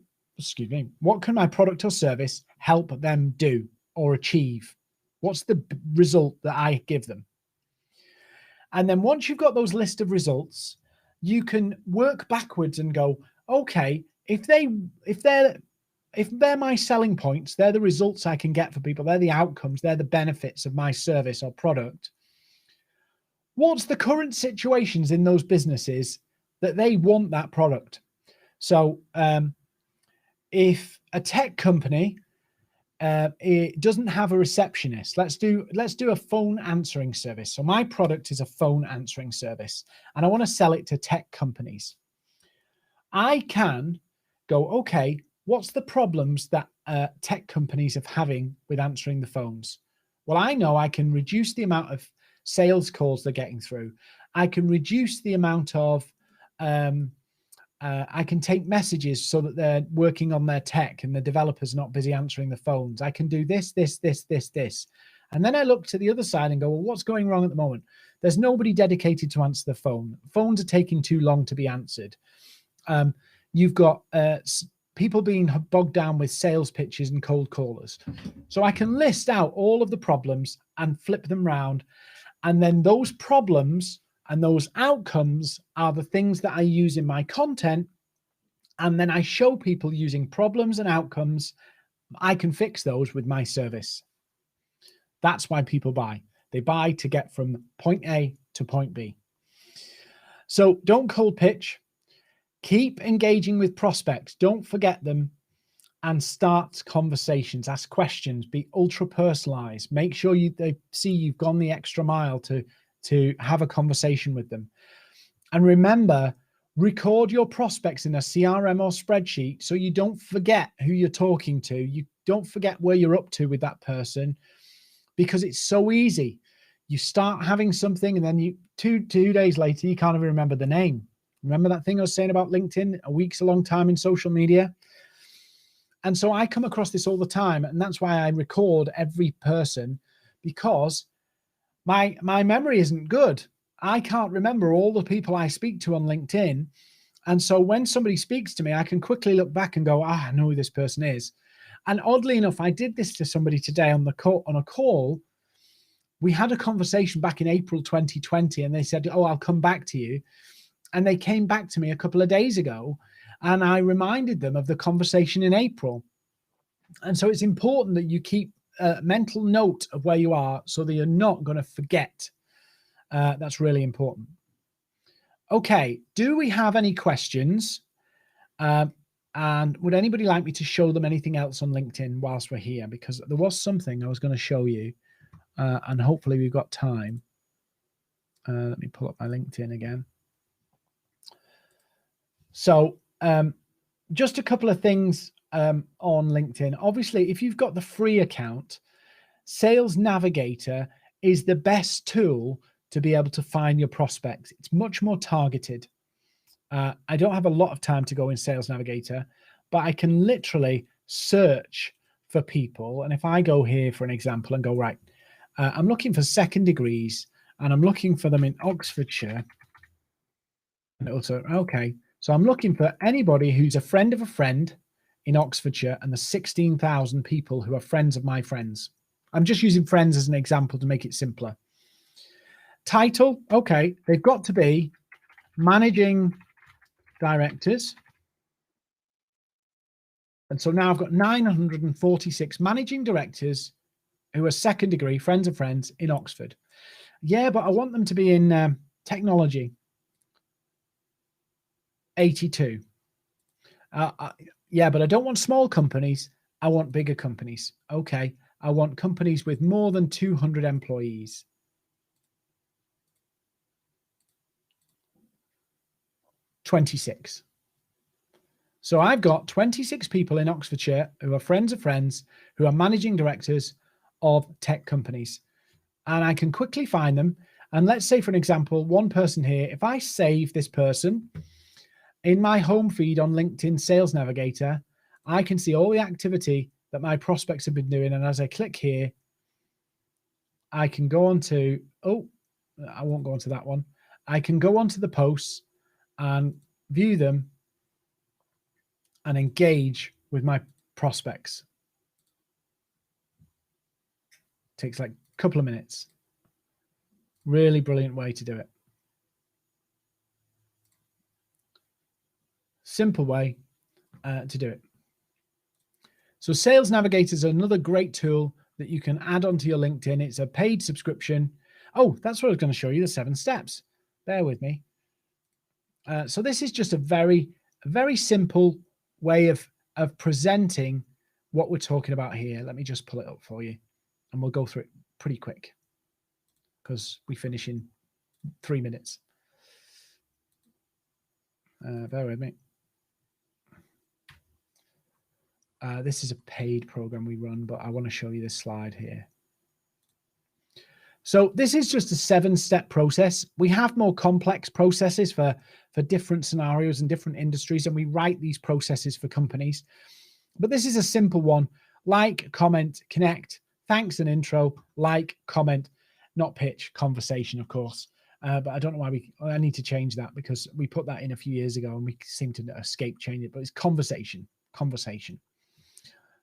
product or service help them do or achieve? What's the result that I give them? And then once you've got those list of results, you can work backwards and go, okay, if they're my selling points, they're the results I can get for people, they're the outcomes, they're the benefits of my service or product. What's the current situations in those businesses that they want that product? So if a tech company it doesn't have a receptionist, let's do a phone answering service. So my product is a phone answering service and I want to sell it to tech companies. I can go, okay, what's the problems that tech companies are having with answering the phones? Well, I know I can reduce the amount of sales calls they're getting through. I can reduce the amount of I can take messages so that they're working on their tech and the developers are not busy answering the phones. I can do this. And then I look to the other side and go, well, what's going wrong at the moment? There's nobody dedicated to answer the phone. Phones are taking too long to be answered. You've got people being bogged down with sales pitches and cold callers. So I can list out all of the problems and flip them around. And then those problems and those outcomes are the things that I use in my content. And then I show people using problems and outcomes. I can fix those with my service. That's why people buy. They buy to get from point A to point B. So don't cold pitch. Keep engaging with prospects. Don't forget them and start conversations. Ask questions. Be ultra personalized. Make sure they see you've gone the extra mile to have a conversation with them. And remember, record your prospects in a CRM or spreadsheet so you don't forget who you're talking to. You don't forget where you're up to with that person, because it's so easy. You start having something and then you two days later, you can't even remember the name. Remember that thing I was saying about LinkedIn? A week's a long time in social media. And so I come across this all the time. And that's why I record every person, because my memory isn't good. I can't remember all the people I speak to on LinkedIn. And so when somebody speaks to me, I can quickly look back and go, I know who this person is. And oddly enough, I did this to somebody today on a call. We had a conversation back in April 2020, and they said, oh, I'll come back to you. And they came back to me a couple of days ago, and I reminded them of the conversation in April. And so it's important that you keep a mental note of where you are so that you're not going to forget. That's really important. Okay, do we have any questions? And would anybody like me to show them anything else on LinkedIn whilst we're here? Because there was something I was going to show you, and hopefully we've got time. Let me pull up my LinkedIn again. So just a couple of things on LinkedIn. Obviously, if you've got the free account, Sales Navigator is the best tool to be able to find your prospects. It's much more targeted. I don't have a lot of time to go in Sales Navigator, but I can literally search for people. And if I go here, for an example, and go, right, I'm looking for second degrees, and I'm looking for them in Oxfordshire. And also, okay, so I'm looking for anybody who's a friend of a friend in Oxfordshire, and the 16,000 people who are friends of my friends. I'm just using friends as an example to make it simpler. Title, okay, they've got to be managing directors. And so now I've got 946 managing directors who are second degree, friends of friends in Oxford. Yeah, but I want them to be in technology. 82. Yeah, but I don't want small companies. I want bigger companies. Okay, I want companies with more than 200 employees. 26. So I've got 26 people in Oxfordshire who are friends of friends, who are managing directors of tech companies. And I can quickly find them. And let's say, for an example, one person here, if I save this person in my home feed on LinkedIn Sales Navigator, I can see all the activity that my prospects have been doing. And as I click here, I can go on to, oh, I won't go on to that one. I can go onto the posts and view them and engage with my prospects. Takes like a couple of minutes. Really brilliant way to do it. Simple way to do it. So Sales Navigator is another great tool that you can add onto your LinkedIn. It's a paid subscription. Oh, that's what I was going to show you, the 7 steps. Bear with me. So this is just a very simple way of presenting what we're talking about here. Let me just pull it up for you, and we'll go through it pretty quick because we finish in 3 minutes. Bear with me. This is a paid program we run, but I want to show you this slide here. So this is just a 7-step process. We have more complex processes for different scenarios and different industries, and we write these processes for companies. But this is a simple one. Like, comment, connect, thanks and intro, like, comment, not pitch, conversation, of course. But I don't know why I need to change that because we put that in a few years ago and we seem to escape change it, but it's conversation.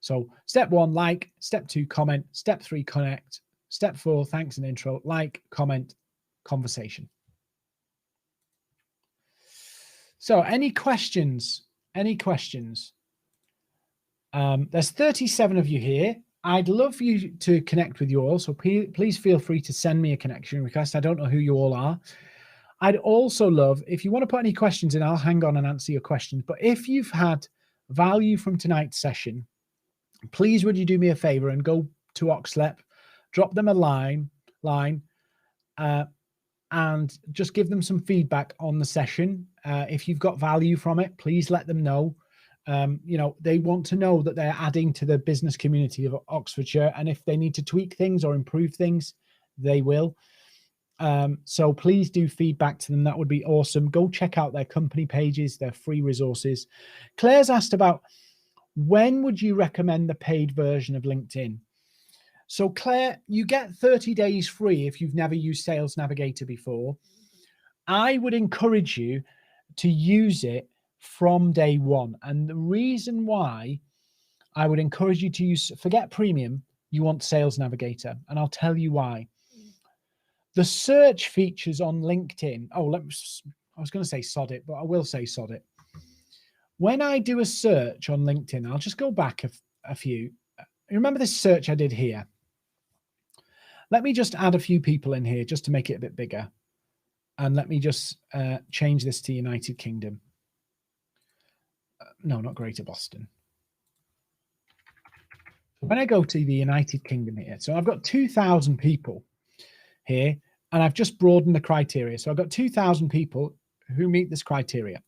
So step 1, like, step 2, comment, step 3, connect, step 4, thanks and intro, like, comment, conversation. So any questions? There's 37 of you here. I'd love you to connect with you all. So please feel free to send me a connection request. I don't know who you all are. I'd also love, if you want to put any questions in, I'll hang on and answer your questions. But if you've had value from tonight's session, please would you do me a favor and go to Oxlep, drop them a line, and just give them some feedback on the session. If you've got value from it, please let them know. They want to know that they're adding to the business community of Oxfordshire, and if they need to tweak things or improve things, they will. So please do feedback to them. That would be awesome. Go check out their company pages, their free resources. Claire's asked about when would you recommend the paid version of LinkedIn? So Claire, you get 30 days free if you've never used Sales Navigator before. I would encourage you to use it from day one. And the reason why I would encourage you to forget premium, you want Sales Navigator. And I'll tell you why. The search features on LinkedIn. I was going to say sod it, but I will say sod it. When I do a search on LinkedIn, I'll just go back a few. Remember this search I did here? Let me just add a few people in here just to make it a bit bigger. And let me just change this to United Kingdom. No, not Greater Boston. When I go to the United Kingdom here, so I've got 2,000 people here, and I've just broadened the criteria. So I've got 2,000 people who meet this criteria.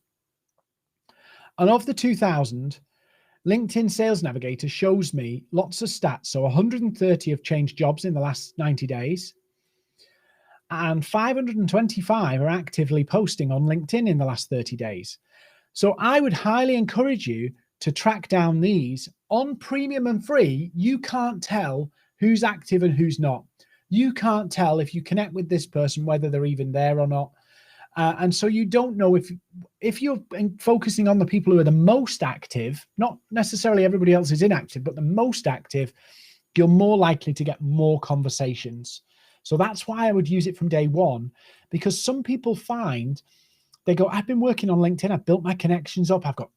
And of the 2,000, LinkedIn Sales Navigator shows me lots of stats. So 130 have changed jobs in the last 90 days. And 525 are actively posting on LinkedIn in the last 30 days. So I would highly encourage you to track down these. On premium and free, you can't tell who's active and who's not. You can't tell if you connect with this person, whether they're even there or not. And so you don't know if you're focusing on the people who are the most active, not necessarily everybody else is inactive, but the most active, you're more likely to get more conversations. So that's why I would use it from day one, because some people find they go, I've been working on LinkedIn. I've built my connections up. I've got,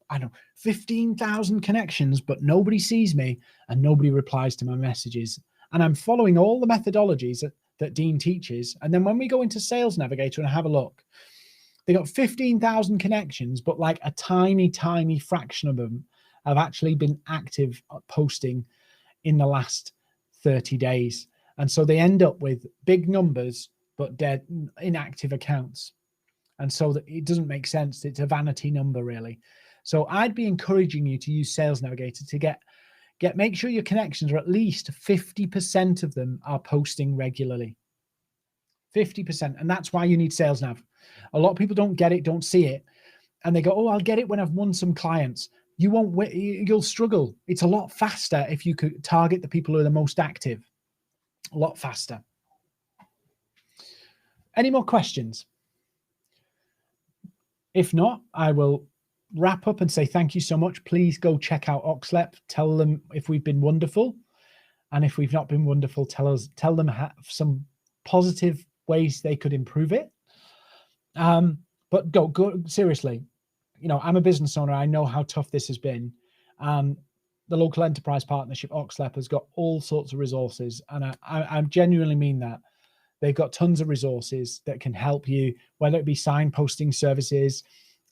15,000 connections, but nobody sees me and nobody replies to my messages. And I'm following all the methodologies that Dean teaches. And then when we go into Sales Navigator and have a look, they got 15,000 connections, but like a tiny, tiny fraction of them have actually been active posting in the last 30 days. And so they end up with big numbers, but dead inactive accounts. And so that it doesn't make sense. It's a vanity number, really. So I'd be encouraging you to use Sales Navigator to make sure your connections are at least 50% of them are posting regularly. 50%. And that's why you need Sales Nav. A lot of people don't get it, don't see it. And they go, oh, I'll get it when I've won some clients. You won't, you'll struggle. It's a lot faster if you could target the people who are the most active. A lot faster. Any more questions? If not, I will wrap up and say thank you so much. Please go check out Oxlep. Tell them if we've been wonderful. And if we've not been wonderful, tell them some positive ways they could improve it. But go seriously. I'm a business owner. I know how tough this has been. The local enterprise partnership, Oxlep, has got all sorts of resources. And I genuinely mean that. They've got tons of resources that can help you, whether it be signposting services.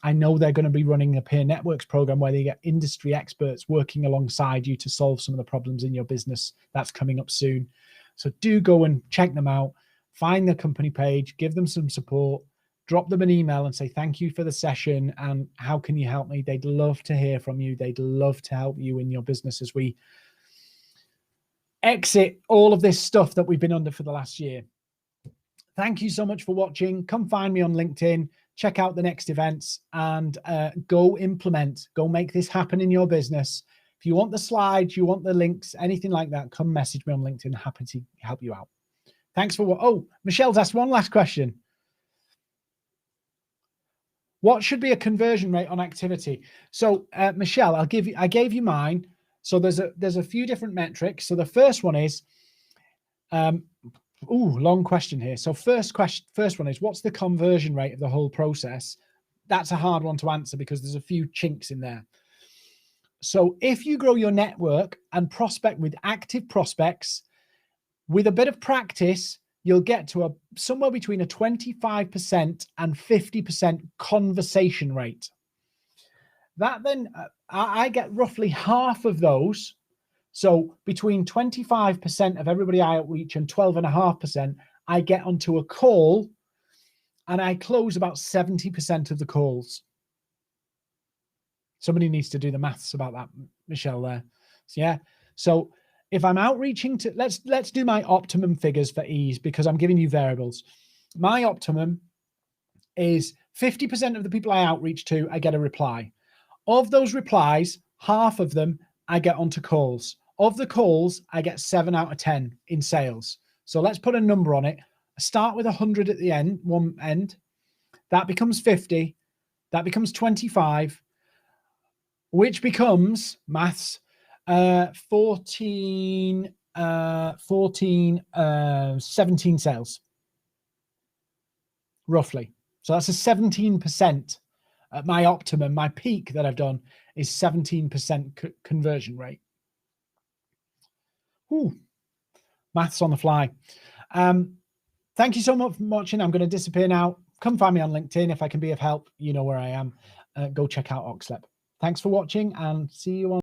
I know they're going to be running a peer networks program where they get industry experts working alongside you to solve some of the problems in your business. That's coming up soon. So do go and check them out. Find the company page, give them some support, drop them an email and say, thank you for the session. And how can you help me? They'd love to hear from you. They'd love to help you in your business as we exit all of this stuff that we've been under for the last year. Thank you so much for watching. Come find me on LinkedIn, check out the next events, and go implement, go make this happen in your business. If you want the slides, you want the links, anything like that, come message me on LinkedIn. Happy to help you out. Thanks for what. Oh, Michelle's asked one last question. What should be a conversion rate on activity? So Michelle, I gave you mine. So there's a few different metrics. So the first one is, long question here. So first one is, what's the conversion rate of the whole process? That's a hard one to answer because there's a few chinks in there. So if you grow your network and prospect with active prospects, with a bit of practice, you'll get to somewhere between a 25% and 50% conversation rate. That then, I get roughly half of those. So between 25% of everybody I outreach and 12.5%, I get onto a call and I close about 70% of the calls. Somebody needs to do the maths about that, Michelle, there. So, yeah. So if I'm outreaching to, let's do my optimum figures for ease because I'm giving you variables. My optimum is 50% of the people I outreach to, I get a reply. Of those replies, half of them I get onto calls. Of the calls, I get 7 out of 10 in sales. So let's put a number on it. Start with 100 at the end, one end. That becomes 50. That becomes 25, which becomes, maths, 17 sales, roughly. So that's a 17%. At my optimum, my peak that I've done is 17% conversion rate. Ooh, maths on the fly. Thank you so much for watching. I'm going to disappear now. Come find me on LinkedIn. If I can be of help, you know where I am. Go check out Oxlep. Thanks for watching and see you on